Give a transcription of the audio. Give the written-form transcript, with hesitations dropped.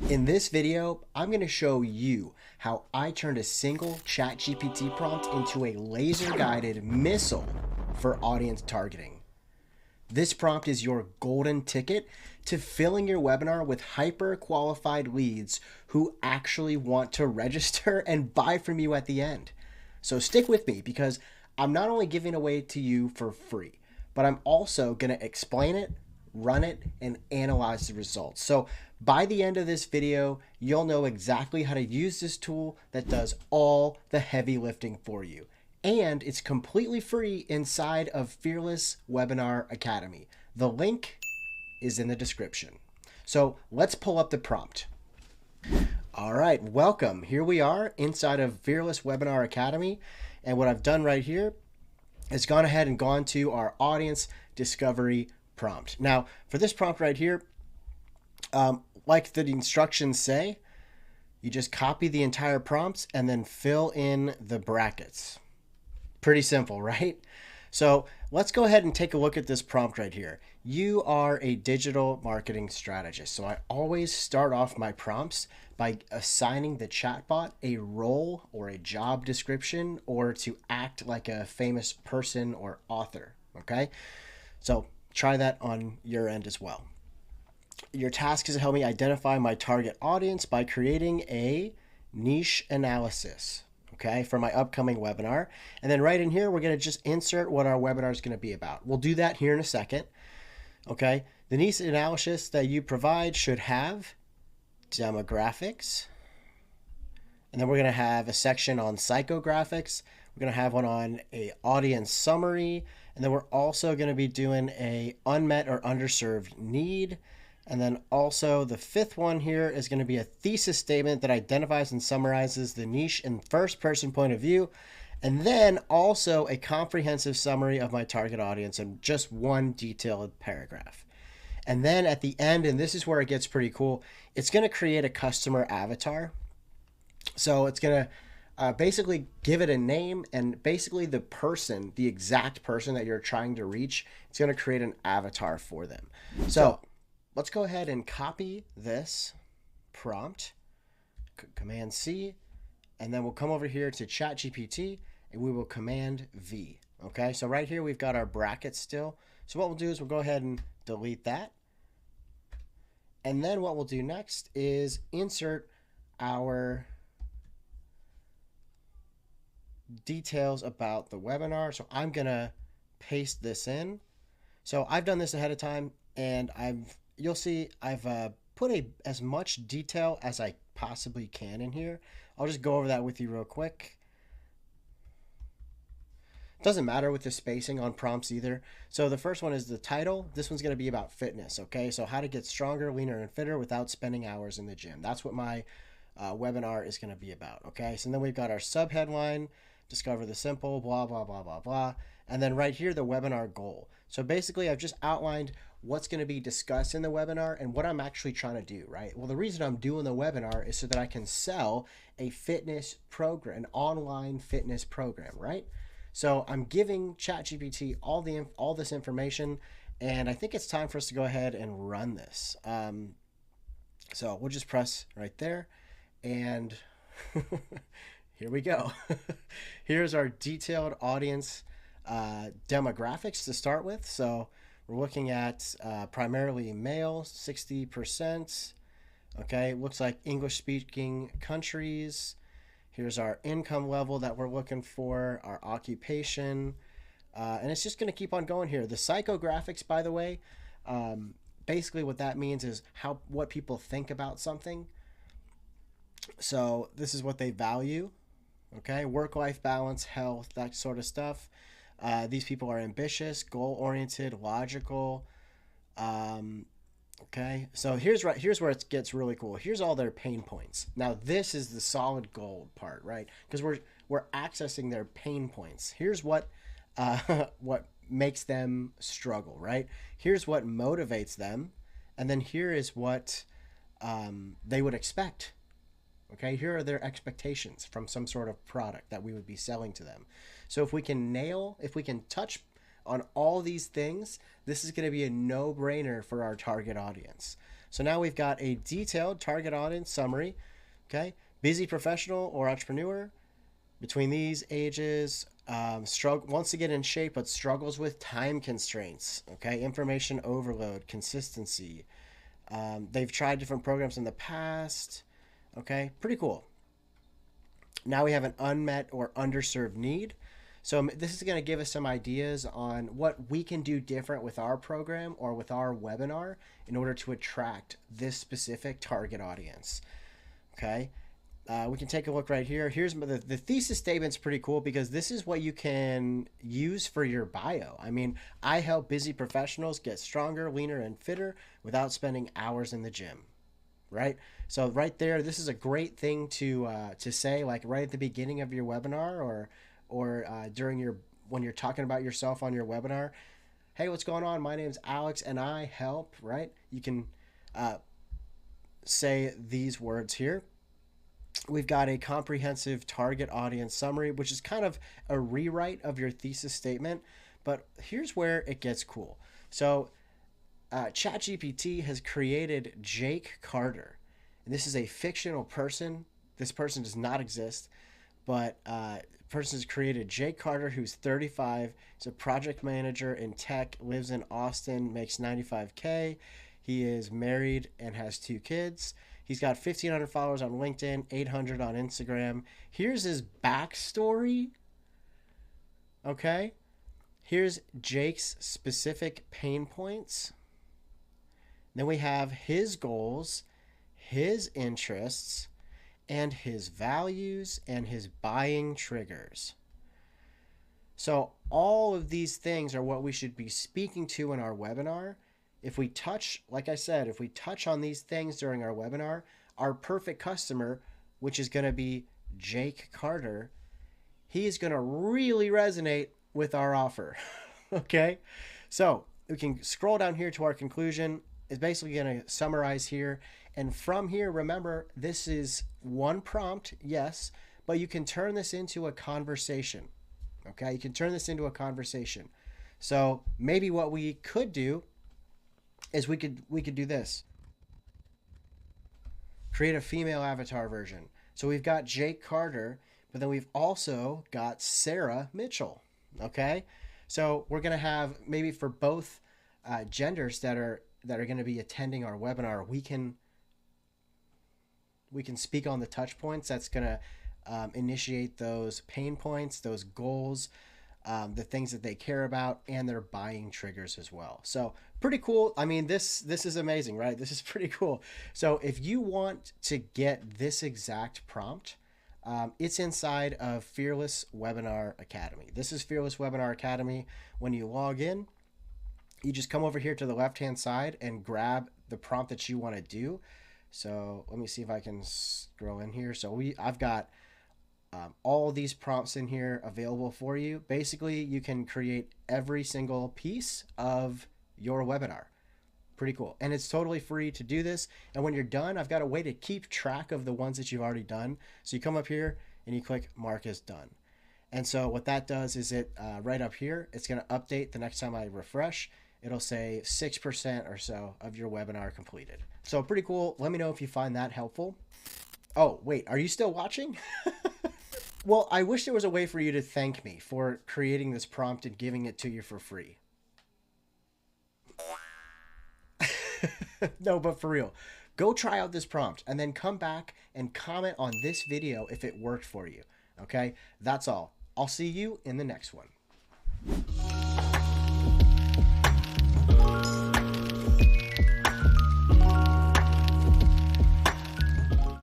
In this video, I'm going to show you how I turned a single ChatGPT prompt into a laser-guided missile for audience targeting. This prompt is your golden ticket to filling your webinar with hyper-qualified leads who actually want to register and buy from you at the end. So stick with me because I'm not only giving away to you for free, but I'm also going to explain it, run it, and analyze the results. So by the end of this video, you'll know exactly how to use this tool that does all the heavy lifting for you. And it's completely free inside of Fearless Webinar Academy. The link is in the description. So let's pull up the prompt. All right, welcome. Here we are inside of Fearless Webinar Academy. And what I've done right here is gone ahead and gone to our audience discovery prompt. Now, for this prompt right here, like the instructions say, you just copy the entire prompts and then fill in the brackets. Pretty simple, right? So let's go ahead and take a look at this prompt right here. You are a digital marketing strategist. So I always start off my prompts by assigning the chatbot a role or a job description or to act like a famous person or author, okay? So try that on your end as well. Your task is to help me identify my target audience by creating a niche analysis, okay, for my upcoming webinar. And then right in here, we're going to just insert what our webinar is going to be about. We'll do that here in a second, okay? The niche analysis that you provide should have demographics. And then we're going to have a section on psychographics. We're going to have one on a audience summary. And then we're also going to be doing a unmet or underserved need. And then also the fifth one here is going to be a thesis statement that identifies and summarizes the niche in first person point of view. And then also a comprehensive summary of my target audience in just one detailed paragraph. And then at the end, and this is where it gets pretty cool, it's going to create a customer avatar. So it's going to basically give it a name, and basically the person, the exact person that you're trying to reach, it's going to create an avatar for them. So let's go ahead and copy this prompt, Command C, and then we'll come over here to ChatGPT and we will Command V. Okay, so right here we've got our brackets still. So what we'll do is we'll go ahead and delete that. And then what we'll do next is insert our details about the webinar. So I'm gonna paste this in. So I've done this ahead of time, and you'll see I've put as much detail as I possibly can in here. I'll just go over that with you real quick. Doesn't matter with the spacing on prompts either. So the first one is the title. This one's going to be about fitness, okay? So how to get stronger, leaner, and fitter without spending hours in the gym. That's what my webinar is going to be about, okay? So then we've got our subheadline, discover the simple, blah, blah, blah, blah, blah. And then right here, the webinar goal. So basically, I've just outlined what's going to be discussed in the webinar and what I'm actually trying to do, right? Well, the reason I'm doing the webinar is so that I can sell a fitness program, an online fitness program, right? So I'm giving ChatGPT all this information, and I think it's time for us to go ahead and run this. So we'll just press right there, and here we go. Here's our detailed audience demographics to start with. So we're looking at primarily male, 60%. Okay, looks like English-speaking countries. Here's our income level that we're looking for, our occupation, and it's just going to keep on going here. The psychographics, by the way, basically what that means is what people think about something. So this is what they value, okay? Work-life balance, health, that sort of stuff. These people are ambitious, goal-oriented, logical. Okay, so here's where it gets really cool. Here's all their pain points. Now this is the solid gold part, right? Because we're accessing their pain points. Here's what makes them struggle, right? Here's what motivates them, and then here is what they would expect. Okay, here are their expectations from some sort of product that we would be selling to them. So if we can touch on all these things, this is going to be a no-brainer for our target audience. So now we've got a detailed target audience summary. Okay, busy professional or entrepreneur between these ages, wants to get in shape but struggles with time constraints. Okay, information overload, consistency. They've tried different programs in the past. Okay, pretty cool. Now we have an unmet or underserved need. So this is going to give us some ideas on what we can do different with our program or with our webinar in order to attract this specific target audience. Okay. We can take a look right here. Here's the thesis statement's pretty cool because this is what you can use for your bio. I mean, I help busy professionals get stronger, leaner, and fitter without spending hours in the gym. Right. So right there, this is a great thing to say, like right at the beginning of your webinar or during your when you're talking about yourself on your webinar. Hey, what's going on? My name's Alex, and I help. Right. You can say these words here. We've got a comprehensive target audience summary, which is kind of a rewrite of your thesis statement. But here's where it gets cool. So ChatGPT has created Jake Carter. And this is a fictional person. This person does not exist. But person has created Jake Carter, who's 35. He's a project manager in tech, lives in Austin, makes $95K. He is married and has 2 kids. He's got 1,500 followers on LinkedIn, 800 on Instagram. Here's his backstory. Okay. Here's Jake's specific pain points. Then we have his goals, his interests, and his values and his buying triggers. So all of these things are what we should be speaking to in our webinar. If we touch, like I said, if we touch on these things during our webinar, our perfect customer, which is going to be Jake Carter, he is going to really resonate with our offer. Okay? So we can scroll down here to our conclusion. It's basically going to summarize here. And from here, remember, this is one prompt, yes, but you can turn this into a conversation. Okay? You can turn this into a conversation. So maybe what we could do is we could do this. Create a female avatar version. So we've got Jake Carter, but then we've also got Sarah Mitchell. Okay, so we're gonna have maybe for both genders that are going to be attending our webinar, we can speak on the touch points that's gonna initiate those pain points, those goals, the things that they care about, and their buying triggers as well. So pretty cool. I mean, this is amazing, right? This is pretty cool. So if you want to get this exact prompt, it's inside of Fearless Webinar Academy. This is Fearless Webinar Academy. When you log in, you just come over here to the left-hand side and grab the prompt that you want to do. So let me see if I can scroll in here. So I've got all these prompts in here available for you. Basically, you can create every single piece of your webinar. Pretty cool. And it's totally free to do this. And when you're done, I've got a way to keep track of the ones that you've already done. So you come up here and you click mark as done. And so what that does is it right up here, it's going to update the next time I refresh. It'll say 6% or so of your webinar completed. So pretty cool. Let me know if you find that helpful. Oh, wait, are you still watching? Well, I wish there was a way for you to thank me for creating this prompt and giving it to you for free. No, but for real, go try out this prompt and then come back and comment on this video if it worked for you. Okay, that's all. I'll see you in the next one.